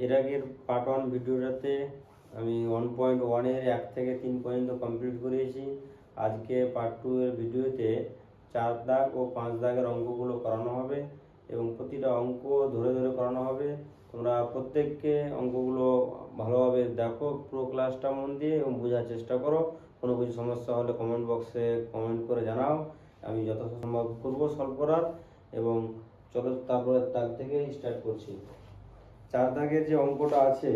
এর আগের পার্ট 1 ভিডিওটাতে আমি 1.1 এর 1 থেকে 3 পর্যন্ত কমপ্লিট করেছি। আজকে পার্ট 2 এর ভিডিওতে 4 দাগ ও 5 দাগের অঙ্কগুলো করানো হবে এবং প্রতিটা অঙ্ক ধরে ধরে করানো হবে। তোমরা প্রত্যেককে অঙ্কগুলো ভালোভাবে দেখো, পুরো ক্লাসটা মন দিয়ে এবং বোঝার চেষ্টা করো। কোনো কিছু সমস্যা হলে কমেন্ট বক্সে কমেন্ট করে জানাও, আমি যথাসম্ভব করবো সলভ করার। এবং চলো তারপরে দাগ থেকে স্টার্ট করছি। 4 দাগের যে অঙ্কটা আছে,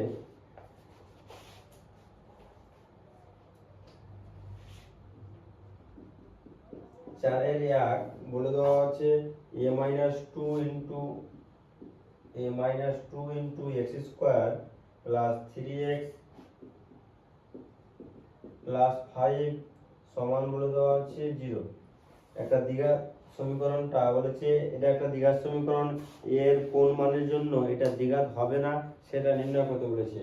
চারের 1 বলে দেওয়া আছে a-2 into x square plus 3x plus 5 সমান বলে দেওয়া আছে 0। একটা দ্বিঘাত সমীকরণটা বলেছে, এটা একটা দ্বিঘাত সমীকরণ, এর কোন মানের জন্য এটা দ্বিঘাত হবে না সেটা নির্ণয় করতে বলেছে।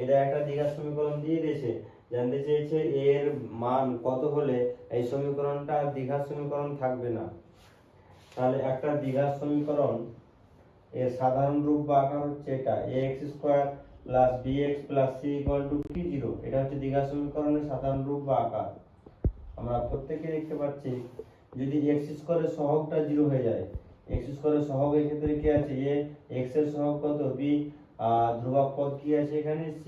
এটা একটা দ্বিঘাত সমীকরণ দিয়ে দিয়েছে, জানতে চেয়েছে এর মান কত হলে এই সমীকরণটা দ্বিঘাত সমীকরণ থাকবে না। তাহলে একটা দ্বিঘাত সমীকরণ এর সাধারণ রূপ বা আকার হচ্ছে এটা ax square plus bx plus c equal to কি 0। এটা হচ্ছে দ্বিঘাত সমীকরণের সাধারণ রূপ বা আকার। আমরা প্রত্যেককে দেখতে পাচ্ছি যদি x স্কয়ারের সহগটা 0 হয়ে যায়, x স্কয়ারের সহগ এর ক্ষেত্রে কি আছে a, x এর সহগ কত b, আর ধ্রুবক পদ কি আছে এখানে c।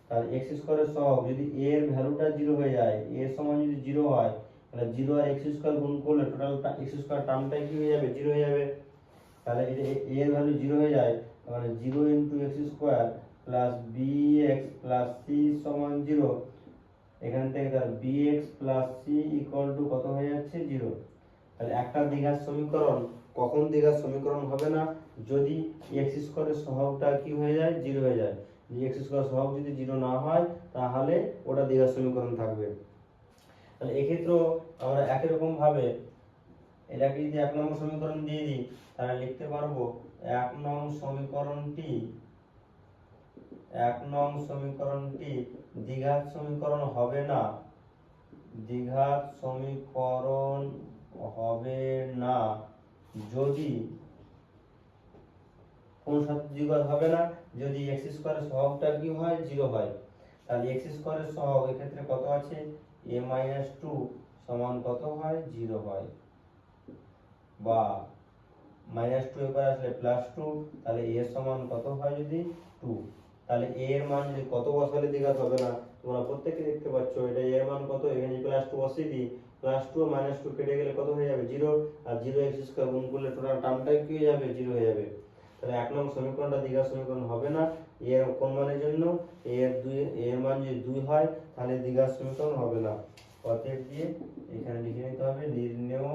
তাহলে x স্কয়ারের সহগ যদি a এর ভ্যালুটা 0 হয়ে যায়, a এর সমান যদি 0 হয়, তাহলে 0 আর x স্কয়ার গুণ করলে টোটালটা x স্কয়ার টার্মটাই কি হয়ে যাবে 0 হয়ে যাবে। তাহলে এটা a এর ভ্যালু 0 হয়ে যায়, মানে 0 into x square plus bx plus c সমান 0। এখান থেকে তার bx plus c equal to কত হয়ে যাচ্ছে 0। তাহলে একটা দ্বিঘাত সমীকরণ কখন দ্বিঘাত সমীকরণ হবে না, যদি x স্কয়ারের সহগটা কি হয়ে যায় 0 হয়ে যায়। যদি x স্কয়ার সহগ যদি 0 না হয় তাহলে ওটা দ্বিঘাত সমীকরণ থাকবে। তাহলে এক্ষেত্রেও আমরা একই রকম ভাবে এটাকে যদি 1 নম্বর সমীকরণ দিয়ে দিই, তাহলে লিখতে পারবো 1 নং সমীকরণটি দ্বিঘাত সমীকরণ হবে না, দ্বিঘাত সমীকরণ হবে না যদি কোন সাথে দ্বিঘাত হবে না, যদি x স্কয়ারের সহগটা কি হয় 0 হয়। তাহলে x স্কয়ারের সহগ এক্ষেত্রে কত আছে a-2 সমান কত হয় 0 হয়, বা -2 এবার আসলে +2, তাহলে a সমান কত হয় যদি 2। তাহলে a এর মান যদি কত বসালে দ্বিঘাত হবে না, তোমরা প্রত্যেককে দেখতে পাচ্ছ এটা a এর মান কত, এখানে +2 বসিয়ে দিই, +2 ও -2 কেটে গেলে কত হয়ে যাবে 0, আর 0 x স্কয়ার গুণ করলে টোটাল টার্মটাই কি হয়ে যাবে 0 হয়ে যাবে। তাহলে 1 নং সমীকরণটা দ্বিঘাত সমীকরণ হবে না, এর কোন মানের জন্য এর মান যদি 2 হয় তাহলে দ্বিঘাত সমীকরণ হবে না। অতএব দিয়ে এখানে লিখে নিতে হবে নির্ণেয়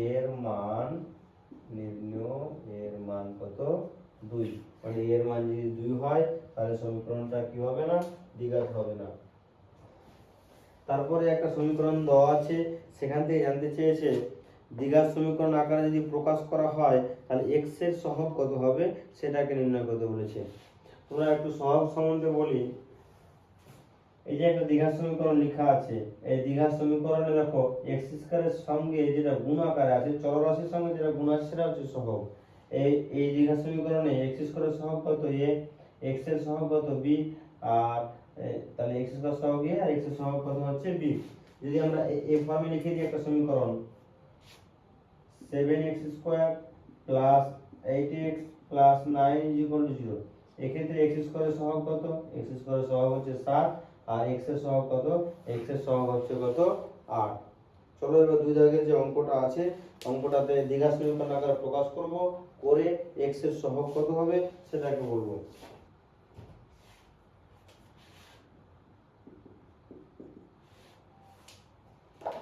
এর মান কত 2। মানে এর মান যদি 2 হয় তাহলে সমীকরণটা কি হবে না, দ্বিঘাত হবে না। তারপরে একটা সমীকরণ দেওয়া আছে, সেখান থেকে জানতে চেয়েছে দ্বিঘাত সমীকরণ আকারে যদি প্রকাশ করা হয় তাহলে x এর সহগ কত হবে সেটাকে নির্ণয় করতে বলেছে। তোমরা একটু সহগ সম্বন্ধে বলি। এই যে একটা দ্বিঘাত সমীকরণ লেখা আছে, এই দ্বিঘাত সমীকরণে দেখো x স্কয়ারের সঙ্গে যেটা গুণ আকারে আছে, চলরাশির সঙ্গে যেটা গুণ আছে সেটা হচ্ছে সহগ। এই দ্বিঘাত সমীকরণে x স্কয়ারের সহগ কত a, x এর সহগ কত b, আর তাহলে x স্কয়ার সহগ a আর x এর সহগ কত হচ্ছে b। যদি আমরা এই ফর্মে লিখে দিই একটা সমীকরণ 7x square plus 8x plus 9 0। এক্ষেত্রে x স্কয়ারের সহগ কত, x স্কয়ারের সহগ হচ্ছে 7, আর x এর সহগ কত, x এর সহগ হচ্ছে কত 8। চলো এবার দুই দাগের যে অঙ্কটা আছে, অঙ্কটাতে দ্বিঘাত সমীকরণ আকারে প্রকাশ করব, করে x এর সহগ কত হবে সেটাকে বলবো।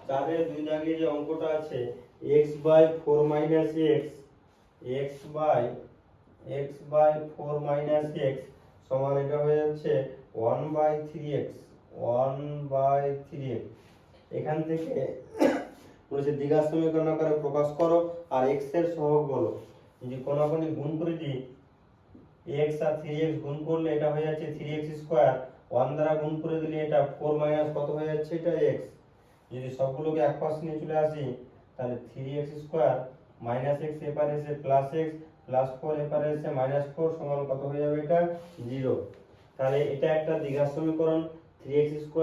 চারের দুই দাগে যে অঙ্কটা আছে x বাই 4 মাইনাস x সমান এটা হয়ে যাচ্ছে 1 বাই 3x। এখান থেকে বলেছে দ্বিঘাত সমীকরণ আকারে প্রকাশ করো আর x এর সহগ বলো। যদি কোনাকুনি গুণ করে দিই, x আর 3x গুণ করলে এটা হয়ে যাচ্ছে 3x স্কয়ার, 1 দ্বারা গুণ করে দিলে এটা 4 মাইনাস কত হয়ে যাচ্ছে এটা x। যদি সবগুলোকে এক পাশে নিয়ে চলে আসি তাহলে 3x স্কয়ার মাইনাস x এপারে এসে প্লাস x, +4 এপারে এসে -4 সমান কত হয়ে যাবে এটা 0। তাহলে এটা একটা দ্বিঘাত সমীকরণ 3x²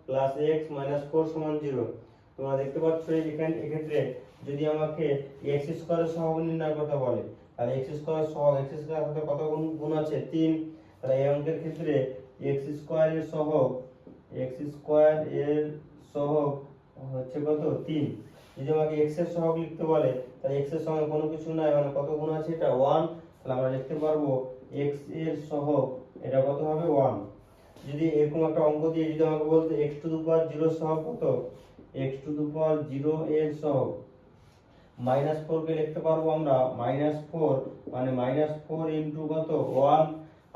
+ x - 4 সমান 0। তোমরা দেখতে পাচ্ছ এক্ষেত্রে যদি আমাকে x² এর সহগ নির্ণয় করতে বলে তাহলে x² এর সহগ x² এর সাথে কত গুণ আছে 3। তাহলে এই অঙ্কের ক্ষেত্রে x² এর সহগ হচ্ছে কত 3। যদি আমাকে x এর সহগ লিখতে বলে তাহলে x এর সঙ্গে কোনো কিছু নাই, মানে কত গুণ আছে এটা 1। তাহলে আমরা লিখতে পারবো x এর সহগ এটা কত হবে 1। যদি এরকম একটা অঙ্ক দিয়ে যদি আমাকে বলতো x⁴ সহগ কত, x⁴ এর সহগ -4 কে লিখতে পারবো আমরা -4 মানে -4 ইনটু কত 1।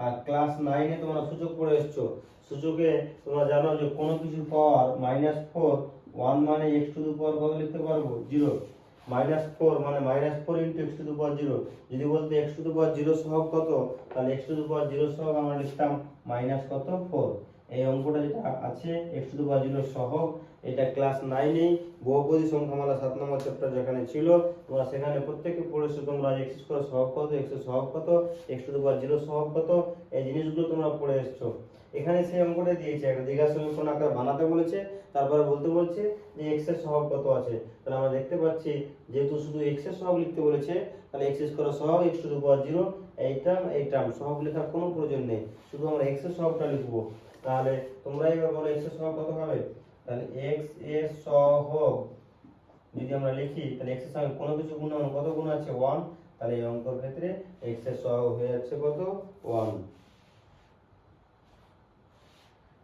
আর ক্লাস 9 এ তোমরা সূচক পড়ে এসেছো, সূচকে তোমরা জানো যে কোনো কিছু পাওয়ার -4 1 মানে x⁴ কত লিখতে পারবো 0। -4 মানে -4 ইনটু x⁴। যদি বলতে x⁴ সহগ কত তাহলে x⁴ সহগ আমরা লিখতাম -4। এই অঙ্কটা যেটা আছে x⁴ সহগ এটা ক্লাস 9 এ বহুপদী সংখ্যামালা 7 নম্বর চ্যাপ্টার যেখানে ছিল তোমরা সেখানে প্রত্যেককে পড়েছো তোমরা x² সহগ কত, x এর সহগ কত, x⁴ সহগ কত, এই জিনিসগুলো তোমরা পড়ে এসেছো। এখানে সেই অঙ্কটা দিয়েছে একটা দ্বিঘাত সমীকরণ আকারে বানাতে বলেছে, তারপরে বলতে বলছে যে x এর সহগ কত আছে। তাহলে আমরা দেখতে পাচ্ছি যেহেতু শুধু x এর সহগ লিখতে বলেছে তাহলে x² সহগ x⁴ এই টার্ম সহগ লেখার কোনো প্রয়োজন নেই, শুধু আমরা x এর সহগটা লিখবো। তাহলে তোমরা এবার বলো x এর সহগ কত হবে। তাহলে x এর সহগ যদি আমরা লিখি তাহলে x এর সঙ্গে কোনো কিছু গুণ হবে, কত গুণ আছে 1। তাহলে এই অঙ্কের ক্ষেত্রে x এর সহগ হয়ে যাচ্ছে কত 1।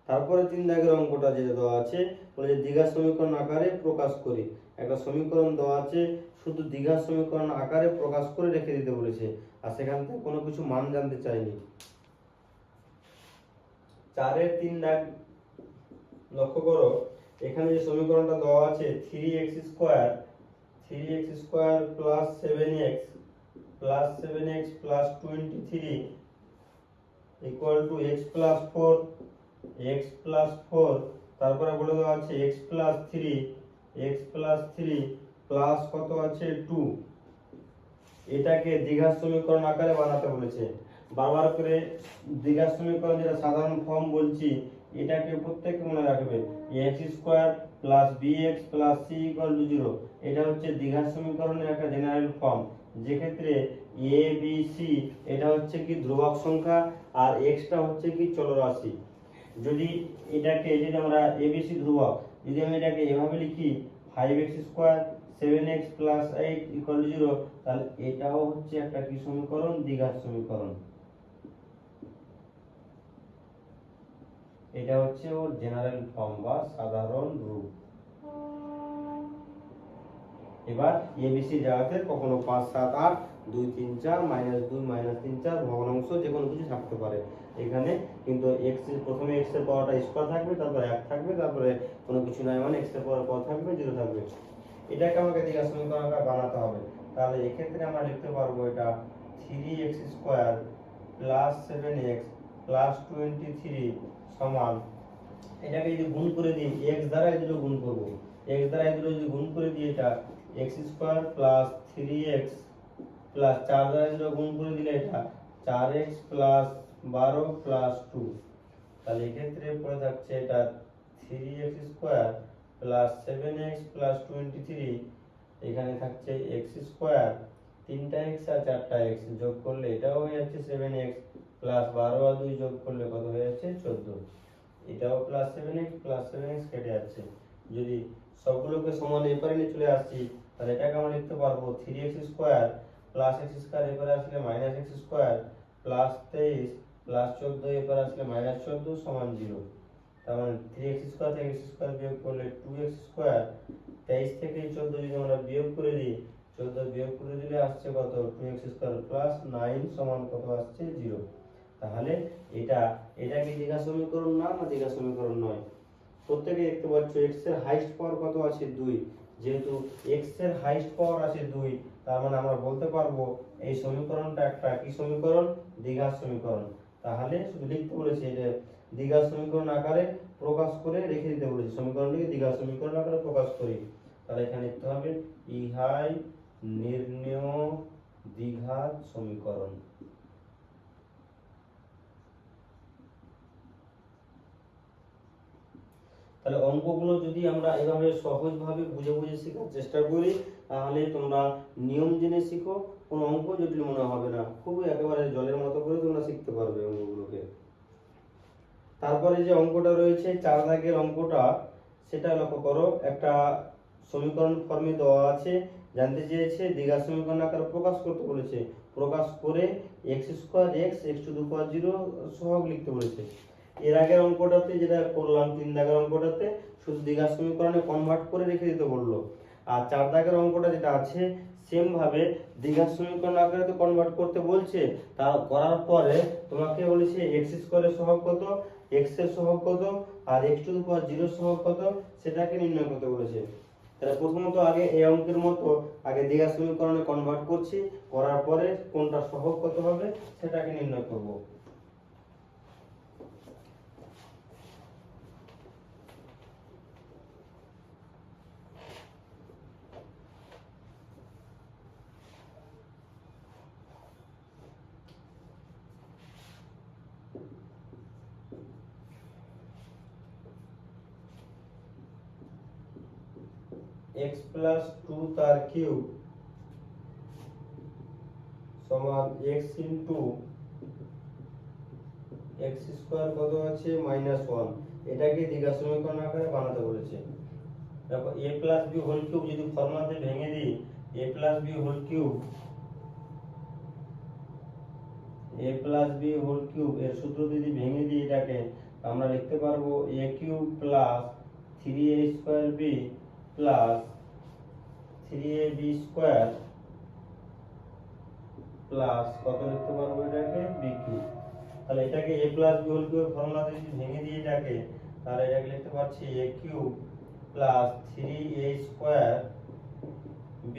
তারপরে 3 দাগের অঙ্কটা যেটা দেওয়া আছে বলে যে দ্বিঘাত সমীকরণ আকারে প্রকাশ করি। একটা সমীকরণ দেওয়া আছে শুধু দ্বিঘাত সমীকরণ আকারে প্রকাশ করে রেখে দিতে বলেছে, আর সেখান থেকে কোনো কিছু মান জানতে চাইনি। 4 এর 3 দাগ লক্ষ্য করো, এখানে যে সমীকরণটা দেওয়া আছে 3x² + 7x + 23 = x + 4 তারপরে বলে দেওয়া আছে x + 3 প্লাস কত আছে 2। এটাকে দ্বিঘাত সমীকরণ আকারে বানাতে বলেছে। বারবার করে দ্বিঘাত সমীকরণ যেটা সাধারণ ফর্ম বলছি এটাকে প্রত্যেককে মনে রাখবে x² + bx + c = 0। এটা হচ্ছে দ্বিঘাত সমীকরণের একটা জেনারেল ফর্ম, যে ক্ষেত্রে a b c এটা হচ্ছে কি ধ্রুবক সংখ্যা আর x টা হচ্ছে কি চলরাশি। যদি এটাকে যদি আমরা abc ধ্রুবক, যদি আমি এটাকে এভাবে লিখি 5x² 7x + 8 = 0, তাহলে এটাও হচ্ছে একটা কি সমীকরণ, দ্বিঘাত সমীকরণ। এটা হচ্ছে ওর জেনারেল ফর্ম বা সাধারণ রূপ। এবার এবিসি জায়গাতে কখনো 5 7 8 2 3 4 -2 -3 4 ভগ্নাংশ যে কোনো কিছু থাকতে পারে এখানে, কিন্তু x এর প্রথমে x এর পাওয়ারটা স্কয়ার থাকবে, তারপরে 1 থাকবে, তারপরে কোনো কিছু নাই মানে x এর পাওয়ার কত থাকবে 0 থাকবে। এটাকে আমাকে দ্বিঘাত সমীকরণ আকারে বানাতে হবে। তাহলে এই ক্ষেত্রে আমরা লিখতে পারবো এটা 3x² + 7x + 23 সমান, এটাকে যদি গুণ করে দিই x দ্বারা এই দুটো গুণ করব, x দ্বারা এই দুটো যদি গুণ করে দিই এটা x² + 3x প্লাস 4 দ্বারা এই দুটো গুণ করে দিলে এটা 4x + 12 + 2। তাহলে এই ক্ষেত্রে পড়ে থাকছে এটা 3x² + 7x + 23, এখানে থাকছে x² 3টা x আর 4টা x যোগ করলে এটাও হয়ে যাচ্ছে 7x প্লাস 12 আর 2 যোগ করলে কত হয়ে যাচ্ছে 14। এটাও প্লাস 7x প্লাস 7x কেটে যাচ্ছে। যদি সবগুলোকে সমান এপারে নিয়ে চলে আসছি তাহলে এটাকে আমরা লিখতে পারবো 3x² প্লাস x² এপারে আসলে -x² প্লাস 23 প্লাস 14 এপারে আসলে -14 সমান 0। তার মানে 3x² থেকে x² বিয়োগ করলে 2x², 23 থেকে 14 যদি আমরা বিয়োগ করে দিই 14 বিয়োগ করে দিলে আসছে কত 2x² প্লাস 9 সমান কত আসছে 0। তাহলে এটা কি দ্বিঘাত সমীকরণ না দ্বিঘাত সমীকরণ নয়। প্রত্যেকে দেখতে পাচ্ছ x এর হাইয়েস্ট পাওয়ার কত আছে 2, যেহেতু x এর হাইয়েস্ট পাওয়ার আছে 2 তার মানে আমরা বলতে পারবো এই সমীকরণটা একটা কি সমীকরণ, দ্বিঘাত সমীকরণ। তাহলে শুধু লিখতে বলেছে যে দ্বিঘাত সমীকরণ আকারে প্রকাশ করে রেখে দিতে বলেছে, সমীকরণটিকে দ্বিঘাত সমীকরণ আকারে প্রকাশ করি। তাহলে এখানে লিখতে হবে ইহাই নির্ণেয় দ্বিঘাত সমীকরণ। তাহলে অঙ্কগুলো যদি আমরা এভাবে সহজভাবে বুঝে বুঝে শেখার চেষ্টা করি, তাহলে তোমরা নিয়ম জেনে শিখো, কোনো অঙ্ক জটিল মনে হবে না, খুবই একেবারে জলের মতো করে তোমরা শিখতে পারবে অঙ্কগুলোকে। তারপরে যে অঙ্কটা রয়েছে 4 দাগের অঙ্কটা, সেটা লক্ষ্য করো। একটা সমীকরণ ফর্মে দেওয়া আছে, জানতে চেয়েছে দ্বিঘাত সমীকরণ আকারে প্রকাশ করতে বলেছে। প্রকাশ করে x² x⁴ সহগ লিখতে বলেছে। এর আগের অঙ্কটাতে যেটা করলাম 3 দাগের অঙ্কটাতে শুধু দ্বিঘাত সমীকরণে কনভার্ট করে রেখে দিতে বললো, আর 4 দাগের অঙ্কটা যেটা আছে সেম ভাবে দ্বিঘাত সমীকরণ আকারে তো কনভার্ট করতে বলছে। তা করার পরে তোমাকে বলেছে x² এর সহগ কত, x এর সহগ কত, আর x⁴ সহগ কত সেটাকে নির্ণয় করতে বলেছে। তাহলে প্রথমত আগে এই অঙ্কের মতো আগে দ্বিঘাত সমীকরণে কনভার্ট করছি, করার পরে কোনটা সহগ কত হবে সেটাকে নির্ণয় করব। x+2 তার কিউব সমান x ইনটু x² কত আছে -1, এটাকে দ্বিঘাত সমীকরণ আকারে বানাতে বলেছে। দেখো a + b হোল কিউব যদি ফর্মুলাতে ভেঙে দিই, a + b whole cube, a + b whole cube এর সূত্র যদি ভেঙে দিই এটাকে, আমরা লিখতে পারবো a cube plus 3a²b plus 3ab square plus কত লিখতে পারবো এটাকে b কিউব। তাহলে এটাকে a + b হোল কিউব ফর্মুলাতে যদি ভেঙে দিই এটাকে, তাহলে এটাকে লিখতে পারছি a cube plus 3a² b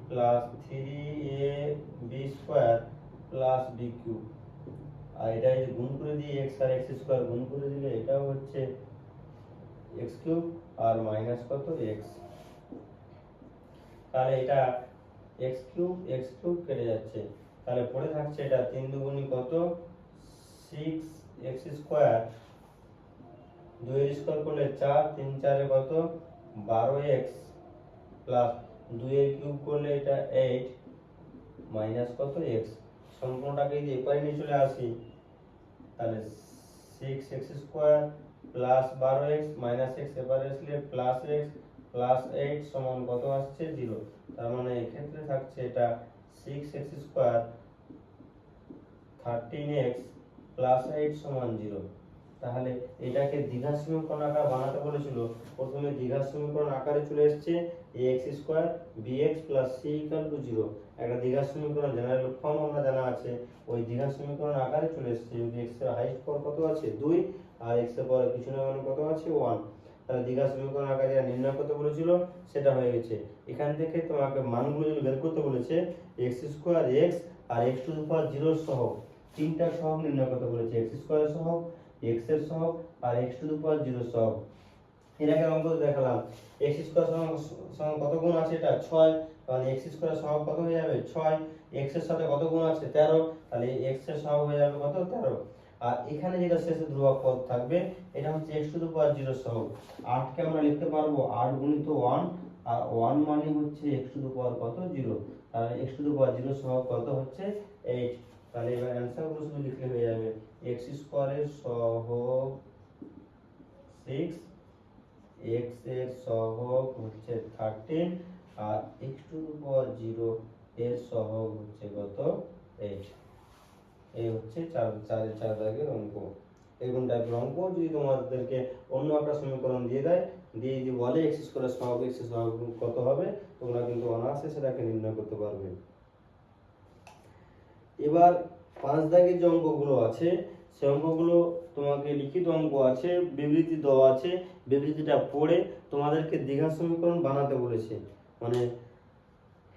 plus 3ab square plus b cube. আর এটা যদি গুণ করে দিই x আর x² গুণ করে দিলে এটাও হচ্ছে x কিউব আর মাইনাস কত x। তাহলে এটা x কিউব কেটে যাচ্ছে, তাহলে পড়ে থাকছে এটা 3 দুগুণী কত 6x², 2 এর স্কয়ার করলে 4, 3 4 এ কত 12x প্লাস 2 এর কিউব করলে এটা 8 মাইনাস কত x। সম্পূর্ণটাকে যদি এপারে নিয়ে চলে আসি, তাহলে 6x² plus 12x minus x এপারে আসলে প্লাস x প্লাস 8 সমান কত আসছে 0। তার মানে এক্ষেত্রে থাকছে এটা 6x² 13x প্লাস 8 সমান 0। তাহলে এটাকে দ্বিঘাত সমীকরণ আকার বানাতে বলেছিল, প্রথমে দ্বিঘাত সমীকরণ আকারে চলে এসেছে ax² bx + c = 0। একটা দ্বিঘাত সমীকরণ জেনারেল ফর্ম আমরা জানা আছে, ওই দ্বিঘাত সমীকরণ আকারে চলে এসেছে। যদি x এর হাইস্ট পাওয়ার কত আছে 2 আর x এর পাওয়ার কিছু না মানে কত আছে 1, তাহলে দ্বিঘাত সমীকরণ আকারে যেটা নির্ণয় করতে বলেছিল সেটা হয়ে গেছে। এখান থেকে তোমাকে মানগুলো যদি বের করতে বলেছে x² x আর x⁴ সহগ, তিনটা সহগ নির্ণয় করতে বলেছে, x² এর সহগ, x এর সহগ আর x⁴ সহগ। এর আগে অঙ্ক দেখালাম x² সমান কত গুণ আছে এটা 6, তাহলে x² এর সহগ কত হয়ে যাবে 6, x এর সাথে কত গুণ আছে 13, তাহলে x এর সহগ হয়ে যাবে কত 13। আর এখানে যেটা শেষে ধ্রুবক পদ থাকবে এটা হচ্ছে x⁴ সহগ। 8 কে আমরা লিখতে পারবো 8 গুণিত 1, আর 1 মানে হচ্ছে x⁴ কত 0, তাহলে x⁴ সহগ কত হচ্ছে 8। তাহলে এবার অ্যানসার গুলো শুধু লিখলে হয়ে যাবে x² এর সহগ 6, x এর সহগ হচ্ছে 13 আর x⁴ এর সহগ হচ্ছে কত 8। এই হচ্ছে 4 দাগের অঙ্ক। এরকম টাইপের অঙ্ক যদি তোমাদেরকে অন্য একটা সমীকরণ দিয়ে দেয়, দিয়ে যদি বলে x² এর সহগ x এর সহগ কত হবে, তোমরা কিন্তু অনায়াসে সেটাকে নির্ণয় করতে পারবে। এবার 5 দাগের যে অঙ্কগুলো আছে সেই অঙ্কগুলো তোমাকে লিখিত অঙ্ক আছে, বিবৃতি দেওয়া আছে, বিবৃতিটা পড়ে তোমাদেরকে দ্বিঘাত সমীকরণ বানাতে বলেছে। মানে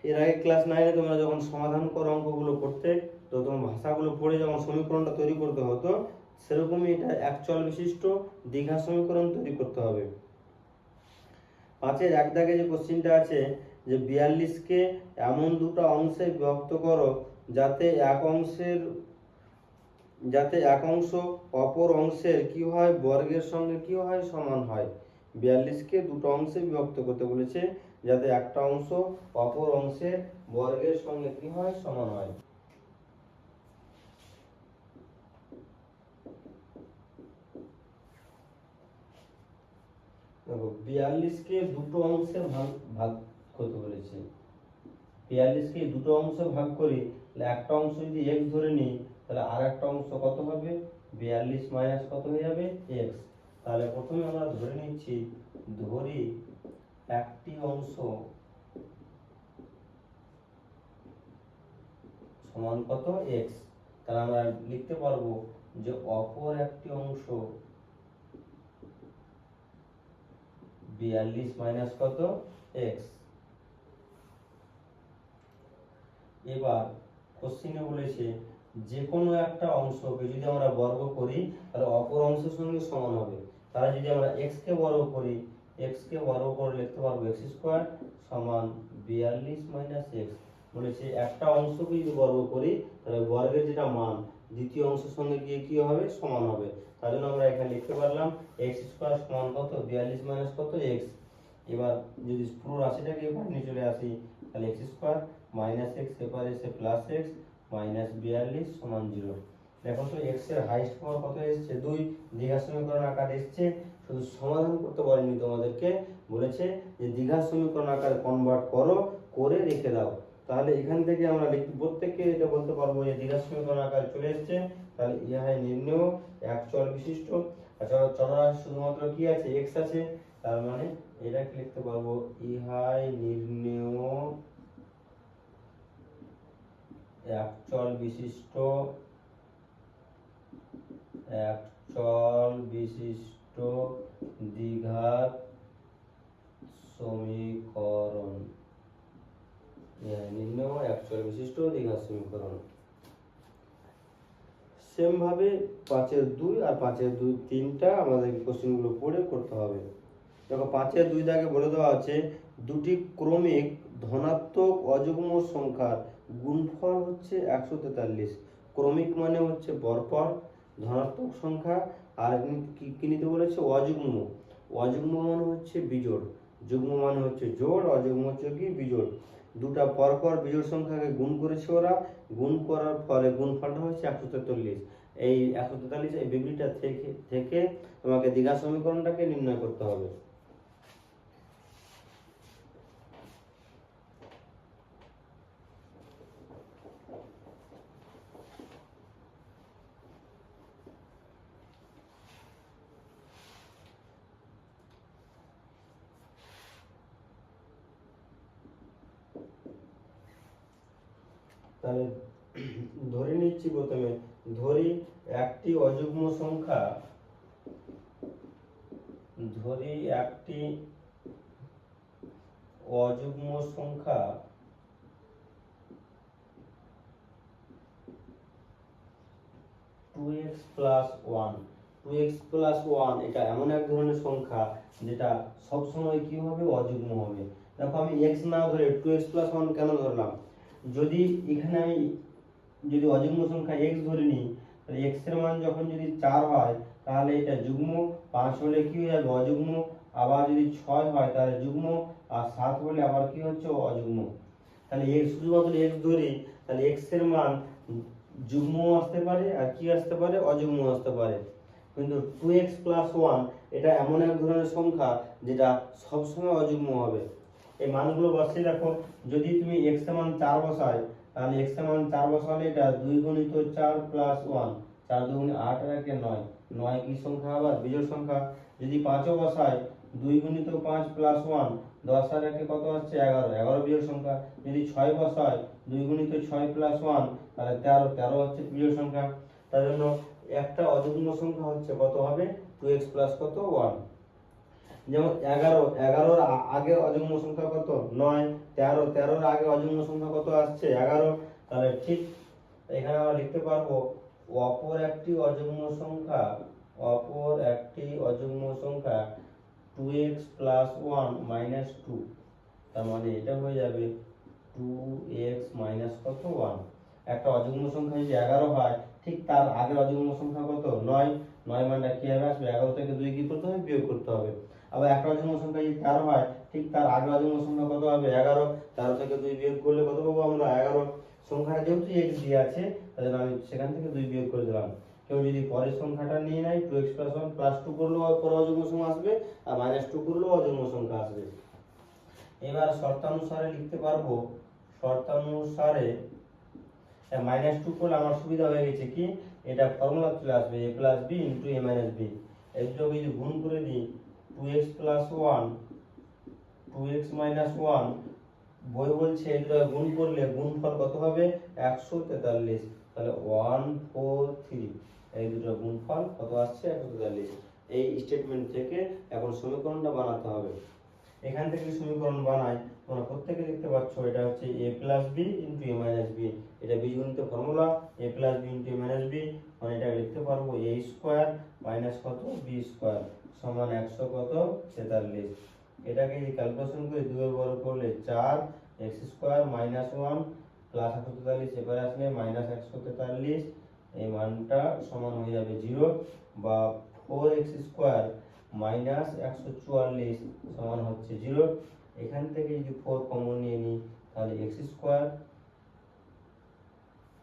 এর আগে ক্লাস 9 তোমরা যখন সমাধান করো অঙ্কগুলো করতে, তো তোমার ভাষাগুলো পড়ে যখন সমীকরণটা তৈরি করতে হতো, সেরকমই এটা একচল বিশিষ্ট দ্বিঘাত সমীকরণ তৈরি করতে হবে। 5-এর 1 দাগে যে কোশ্চেনটা আছে যে 42কে এমন দুটো অংশে বিভক্ত করো যাতে এক অংশ অপর অংশের কি হয়, বর্গের সঙ্গে কি হয়, সমান হয়। 42কে দুটো অংশে বিভক্ত করতে বলেছে যাতে একটা অংশ অপর অংশের বর্গের সঙ্গে কি হয়, সমান হয়। দেখো 42কে দুটো অংশে ভাগ করতে বলেছে। 42কে দুটো অংশে ভাগ করি, তাহলে একটা অংশ যদি x ধরে নিই, তাহলে আর একটা অংশ কত হবে, 42 মাইনাস কত হয়ে যাবে, x। তাহলে প্রথমে আমরা ধরে নিচ্ছি, ধরি একটি অংশ সমান কত, x। তাহলে আমরা লিখতে পারবো যে অপর একটি অংশ 42 মাইনাস কত, x। এবার কোশ্চেনে বলেছে যে কোনো একটা অংশকে যদি আমরা বর্গ করি তাহলে অপর অংশের সঙ্গে সমান হবে। তাহলে যদি আমরা x কে বর্গ করি, x কে বর্গ করে লিখতে পারবো x স্কয়ার সমান 42 মাইনাস x। বলেছে একটা অংশকে যদি বর্গ করি তাহলে বর্গের যেটা মান দ্বিতীয় অংশের সঙ্গে গিয়ে কি হবে, সমান হবে। তার জন্য আমরা এখানে লিখতে পারলাম x স্কয়ার সমান কত, 42 মাইনাস কত, x। এবার যদি পুরো রাশিটাকে এখানে নিয়ে চলে আসি, তাহলে x স্কয়ার মাইনাস x এপারে এসে প্লাস x মাইনাস 42 সমান 0। দেখো তো x এর হাইস্ট পাওয়ার কত এসেছে, 2। দ্বিঘাত সমীকরণ আকারে এসেছে, শুধু সমাধান করতে বলেনি তোমাদেরকে, বলেছে যে দ্বিঘাত সমীকরণ আকারে কনভার্ট করো, করে রেখে দাও। তাহলে এখান থেকে আমরা প্রত্যেককে এটা বলতে পারবো যে দ্বিঘাত সমীকরণ আকারে চলে এসেছে। তাহলে ইহাই নির্ণেয় এক চল বিশিষ্ট। আচ্ছা চলরাশি শুধুমাত্র কি আছে, x আছে। তার মানে এটাকে লিখতে পারবো ইহাই নির্ণেয় এক চল বিশিষ্ট দ্বিঘাত সমীকরণ। নির্ণেয় এক চল বিশিষ্ট দ্বিঘাত সমীকরণ। সেম ভাবে 5-এর 2 আর 5-এর 2 3টা আমাদের কোশ্চেনগুলো পড়ে করতে হবে। দেখো 5-এর 2 দাগে বলে দেওয়া আছে দুটি ক্রমিক ধনাত্মক অযুগ্ম সংখ্যার গুণফল হচ্ছে 143। ক্রমিক মানে হচ্ছে পরপর ধনাত্মক সংখ্যা, আর কি নিতে বলেছে, অযুগ্ম। অযুগ্ম মানে হচ্ছে বিজোড়, যুগ্ম মানে হচ্ছে জোড়, অযুগ্ম হচ্ছে কি বিজোড়। দুটা পরপর বিজোড় সংখ্যাকে গুণ করেছে ওরা, গুণ করার ফলে গুণফলটা হচ্ছে 143। এই 143 এই বিবৃতিটা থেকে তোমাকে দ্বিঘাত সমীকরণটাকে নির্ণয় করতে হবে। তাহলে ধরে নিচ্ছি, প্রথমে ধরি একটি অযুগ্ম সংখ্যা, ধরি একটি অযুগ্ম সংখ্যা 2x plus 1। 2x plus 1 এটা এমন এক ধরনের সংখ্যা যেটা সব সময় কি হবে, অযুগ্ম হবে। দেখো আমি x না ধরে 2x plus 1 কেন ধরলাম, যদি এখানে আমি যদি অযুগ্ম সংখ্যা x ধরে নিই, তাহলে x এর মান যখন যদি 4 হয় তাহলে এটা যুগ্ম, 5 হলে কি হয়ে যাবে, অযুগ্ম। আবার যদি 6 হয় তাহলে যুগ্ম, আর 7 হলে আবার কি হচ্ছে, অযুগ্ম। তাহলে x শুধুমাত্র x ধরি, তাহলে x এর মান যুগ্ম আসতে পারে আর কি আসতে পারে, অযুগ্ম আসতে পারে। কিন্তু 2x plus 1 এটা এমন এক ধরনের সংখ্যা যেটা সবসময় অযুগ্ম হবে। এই মানগুলো বসিয়ে দেখো, যদি তুমি x এর মান 4 বসাই, তাহলে x এর মান 4 বসালে এটা 2 গুণিত 4 প্লাস 1, 4 দুগুণে 8 আর 1 9, 9 কি সংখ্যা, আবার বিজোড় সংখ্যা। যদি 5 ও বসাই, 2 গুণিত 5 প্লাস 1, 10 আর 1 কত আসছে, 11, 11 বিজোড় সংখ্যা। যদি 6 বসাই, 2 গুণিত 6 প্লাস 1 তাহলে 13, 13 হচ্ছে বিজোড় সংখ্যা। তার জন্য একটা অযুগ্ম সংখ্যা হচ্ছে কত হবে, 2x প্লাস কত, 1। যেমন 11, 11-র আগে অযুগ্ম সংখ্যা কত, 9। 13, 13-র আগে অযুগ্ম সংখ্যা কত আসছে, 11। তাহলে ঠিক এখানে আমরা লিখতে পারবো অপর একটি অযুগ্ম সংখ্যা, অপর একটি অযুগ্ম সংখ্যা 2x plus 1 minus 2। তার মানে এটা হয়ে যাবে 2x মাইনাস কত 1। একটা অযুগ্ম সংখ্যা যদি 11 হয়, ঠিক তার আগের অযুগ্ম সংখ্যা কত 9। 9 মানটা কিভাবে আসবে, 11 থেকে 2 কি করতে হবে, বিয়োগ করতে হবে। আবার একটা অযুগ্ম সংখ্যা যদি 13 হয়, ঠিক তার আগের অযুগ্ম সংখ্যা কত হবে 11। 13 থেকে 2 বিয়োগ করলে কত পাবো আমরা 11। সংখ্যাটা যেহেতু x দিয়ে আছে, তাহলে আমি সেখান থেকে 2 বিয়োগ করে দিলাম। কেউ যদি পরের সংখ্যাটা নিয়ে নেয় 2x + 1 + 2 করলেও পরে অযুগ্ম সংখ্যা আসবে, আর -2 করলেও অযুগ্ম সংখ্যা আসবে। এবার শর্তানুসারে লিখতে পারবো, শর্তানুসারে -2 করলে আমার সুবিধা হয়ে গেছে কি, এটা ফর্মুলা চলে আসবে a + b * a - b। এই দুটোকে যদি গুণ করে দিই 2x + 1 2x - 1, বই বলছে এই দুটো গুণ করলে গুণফল কত হবে 143। তাহলে 1 4 3, এই দুটো গুণফল কত আসছে 143। এই স্টেটমেন্ট থেকে এখন সমীকরণটা বানাতে হবে। এখান থেকে সমীকরণ বানাই, তোমরা প্রত্যেকে দেখতে পাচ্ছ এটা হচ্ছে a + b * a - b। এটা বীজগণিত formula a + b * a - b, মানে এটা লিখতে পারবো a² মাইনাস কত b² সমান 143। এটাকে যদি ক্যালকুলেশন করি 2 এর বর্গ করলে 4 x² - 1 প্লাস 143, এবারে আসলে -143, এই মানটা সমান হয়ে যাবে 0, বা 4x² - 144 সমান হচ্ছে 0। এখান থেকে যদি 4 কমন নিয়ে নিই, তাহলে x²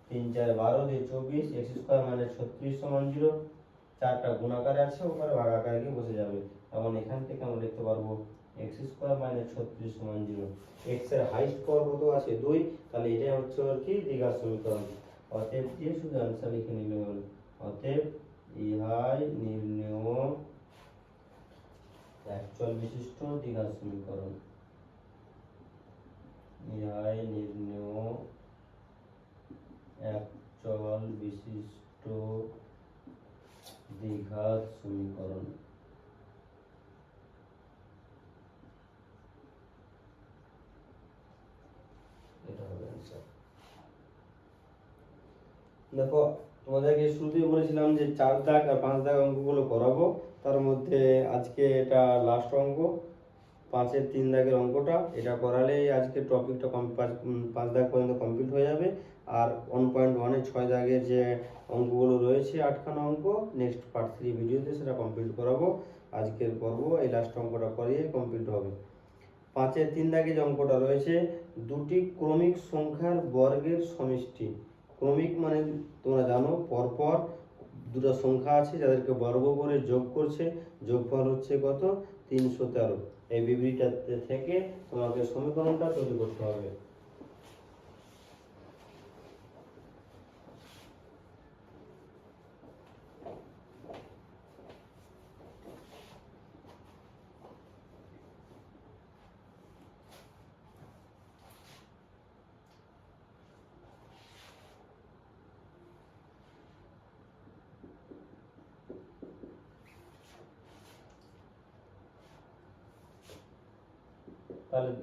3 4 12 দিয়ে 24, x² - 36 সমান 0। 4টা গুণাকারে আছে, ওপরে ভাগাকারে গিয়ে বসে যাবে। তখন এখান থেকে আমরা লিখতে পারবো x² - 36 সমান 0। x এর হাইস্ট পাওয়ার কত আছে 2, তাহলে এটাই হচ্ছে আর কি দ্বিঘাত সমীকরণ। অতএব দিয়ে শুধু আনসার লিখে নিলে হলো। অতএব ইহাই নির্ণেয় একচল বিশিষ্ট দ্বিঘাত সমীকরণ। ইহাই নির্ণেয় একচল বিশিষ্ট দ্বিঘাত সমীকরণ। এটা হবে आंसर। দেখো, তোমাদেরকে শুরুতেই বলেছিলাম যে 4 দাগ আর 5 দাগ অঙ্কগুলো করাবো, তার মধ্যে আজকে এটা লাস্ট অঙ্ক, 5 এর 3 দাগের অঙ্কটা। এটা করালেই আজকে টপিকটা 5 দাগ পর্যন্ত কমপ্লিট হয়ে যাবে। আর 1.1 এর 6 দাগের যে অঙ্কগুলো রয়েছে 8খানা অঙ্ক, নেক্সট পার্ট 3 ভিডিওতে সেটা কমপ্লিট করাবো। আজকের পর্ব এই লাস্ট অঙ্কটা করিয়ে কমপ্লিট হবে। 5 এর 3 দাগে যে অঙ্কটা রয়েছে, দুটি ক্রমিক সংখ্যার বর্গের সমষ্টি। ক্রমিক মানে তোমরা জানো পরপর দুটো সংখ্যা আছে যাদেরকে বর্গ করে যোগ করছে, যোগফল হচ্ছে কত 313। এই বিবৃতিটা থেকে তোমাকে সমীকরণটা তৈরি করতে হবে। তাহলে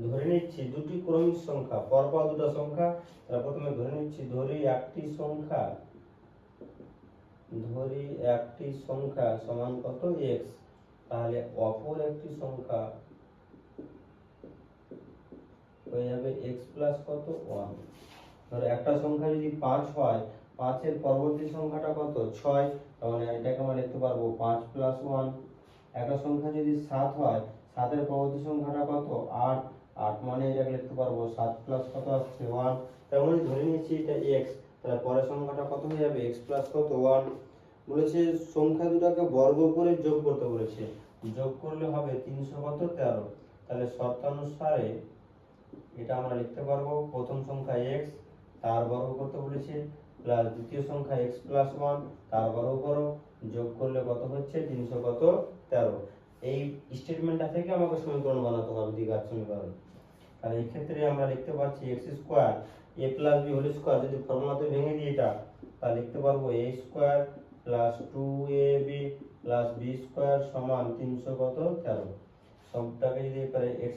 ধরে নিচ্ছি দুটি ক্রমিক সংখ্যা, পরপর দুটো সংখ্যা। তাহলে প্রথমে ধরে নিচ্ছি, ধরি একটি সংখ্যা সমান কত x। তাহলে অপর একটি সংখ্যা হয়ে যাবে x প্লাস কত 1। ধরো একটা সংখ্যা যদি 5 হয়, 5 এর পরবর্তী সংখ্যাটা কত 6, তাহলে এটাকে আমরা লিখতে পারবো 5 প্লাস 1। একটা সংখ্যা যদি 7 হয়, 7 এর পরবর্তী সংখ্যাটা কত 8, 8 মানে এটাকে লিখতে পারবো 7 প্লাস কত আসছে 1। তার মানে ধরে নিচ্ছি এটা x, তাহলে পরের সংখ্যাটা কত হয়ে যাবে x প্লাস কত 1। বলেছে সংখ্যা দুটাকে বর্গ করে যোগ করতে বলেছে, যোগ করলে হবে 313। তাহলে শর্তানুসারে এটা আমরা লিখতে পারবো প্রথম সংখ্যা x তার বর্গ করতে বলেছে, প্লাস দ্বিতীয় সংখ্যা x প্লাস 1 তার বর্গ করো, যোগ করলে কত হচ্ছে 313। এই স্টেটমেন্টটা থেকে আমাকে সমীকরণ বানাতে হবে দ্বিঘাত সমীকরণ। তাহলে এই ক্ষেত্রে আমরা লিখতে পাচ্ছি x² a + b whole square, যদি ফর্মুলাতে ভেঙে দিই এটা, তাহলে লিখতে পারবো a² + 2ab + b² সমান 313। সবটাকে যদি পারে x²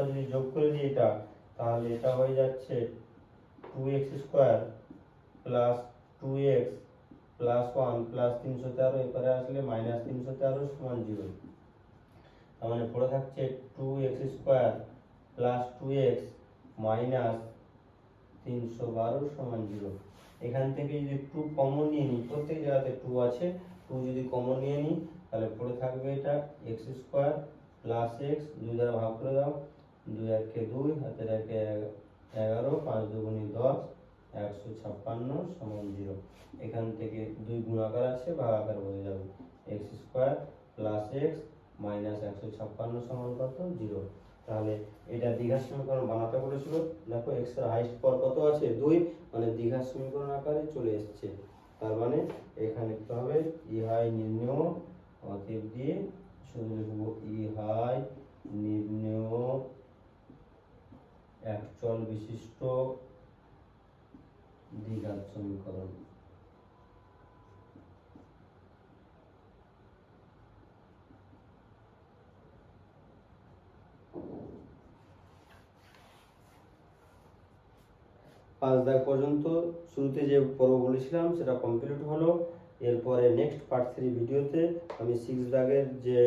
যদি যোগ করে দিই এটা, তাহলে এটা হয়ে যাচ্ছে 2x² + 2x + 1 + 313, এবারে আসলে -313 সমান 0। তার মানে পড়ে থাকছে 2x² প্লাস 2x মাইনাস 312 সমান 0। এখান থেকে যদি 2 কমন নিয়ে নিই, প্রত্যেক জায়গাতে 2 আছে, 2 যদি কমন নিয়ে নিই তাহলে পড়ে থাকবে এটা x² প্লাস x, 2 দ্বারা ভাগ করে দাও, 2 একে 2, হাতের একে 11, 5 দুগুণে 10, 156 সমান 0। এখান থেকে 2 গুণাকার আছে, ভাগাকার হয়ে যাবে, x² প্লাস x মাইনাস 156 সমান কত? 0। তাহলে এটা দ্বিঘাত সমীকরণ বানাতে বলেছিল। দেখো x এর হাইস্ট পাওয়ার কত আছে? 2, মানে দ্বিঘাত সমীকরণ আকারে চলে এসেছে। তার মানে এখানে লিখতে হবে ইহাই নির্ণেয়, অতএব দিয়ে শুধু লিখবো ইহাই নির্ণেয় একচল বিশিষ্ট দ্বিঘাত সমীকরণ। পাঁচ দাগ পর্যন্ত শুরুতে যে পর্ব বলেছিলাম সেটা কমপ্লিট হলো। এরপরে নেক্সট পার্ট 3 ভিডিওতে আমি 6 দাগের যে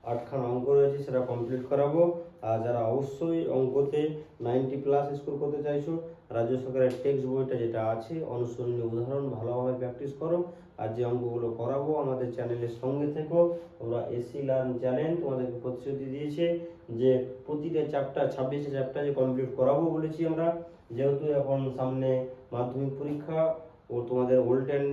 8খানা অঙ্ক রয়েছে সেটা কমপ্লিট করাবো। আর যারা অবশ্যই অঙ্কতে 90+ স্কোর করতে চাইছো, রাজ্য সরকারের টেক্সট বইটা যেটা আছে অনুসরণীয় উদাহরণ ভালোভাবে প্র্যাকটিস করো। আর যে অঙ্কগুলো করাবো আমাদের চ্যানেলের সঙ্গে থেকো। তোমরা এসি লার্ন চ্যানেল তোমাদেরকে প্রতিশ্রুতি দিয়েছে যে প্রতিটা চ্যাপ্টার 26টা চ্যাপ্টার যে কমপ্লিট করাবো বলেছি আমরা। যেহেতু এখন সামনে মাধ্যমিক পরীক্ষা ও তোমাদের ওল্ডেন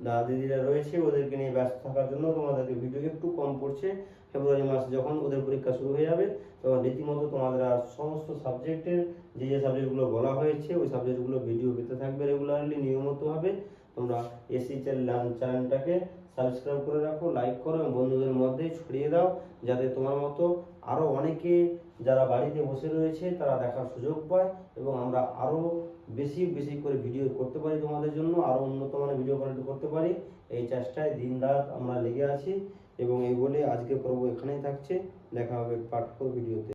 দাদা দিদিরা রয়েছে, ওদেরকে নিয়ে ব্যস্ত থাকার জন্য তোমাদেরকে ভিডিও একটু কম পড়ছে। ফেব্রুয়ারি মাসে যখন ওদের পরীক্ষা শুরু হয়ে যাবে তখন রীতিমতো তোমাদের আর সমস্ত সাবজেক্টের যে সাবজেক্টগুলো বলা হয়েছে ওই সাবজেক্টগুলো ভিডিও পেতে থাকবে রেগুলারলি, নিয়মিতভাবে। তোমরা এসি লার্ন চ্যানেলটাকে সাবস্ক্রাইব করে রাখো, লাইক করো এবং বন্ধুদের মধ্যে ছড়িয়ে দাও, যাতে তোমার মতো আরও অনেকে যারা বাড়িতে বসে রয়েছে তারা দেখার সুযোগ পায় এবং আমরা আরও বেশি বেশি করে ভিডিও করতে পারি, তোমাদের জন্য আরও উন্নত মানের ভিডিও কোয়ালিটি করতে পারি। এই চেষ্টায় দিন রাত আমরা লেগে আছি এবং এই বলে আজকে পর্ব এখানেই থাকছে। দেখা হবে পার্ট 4 ভিডিওতে।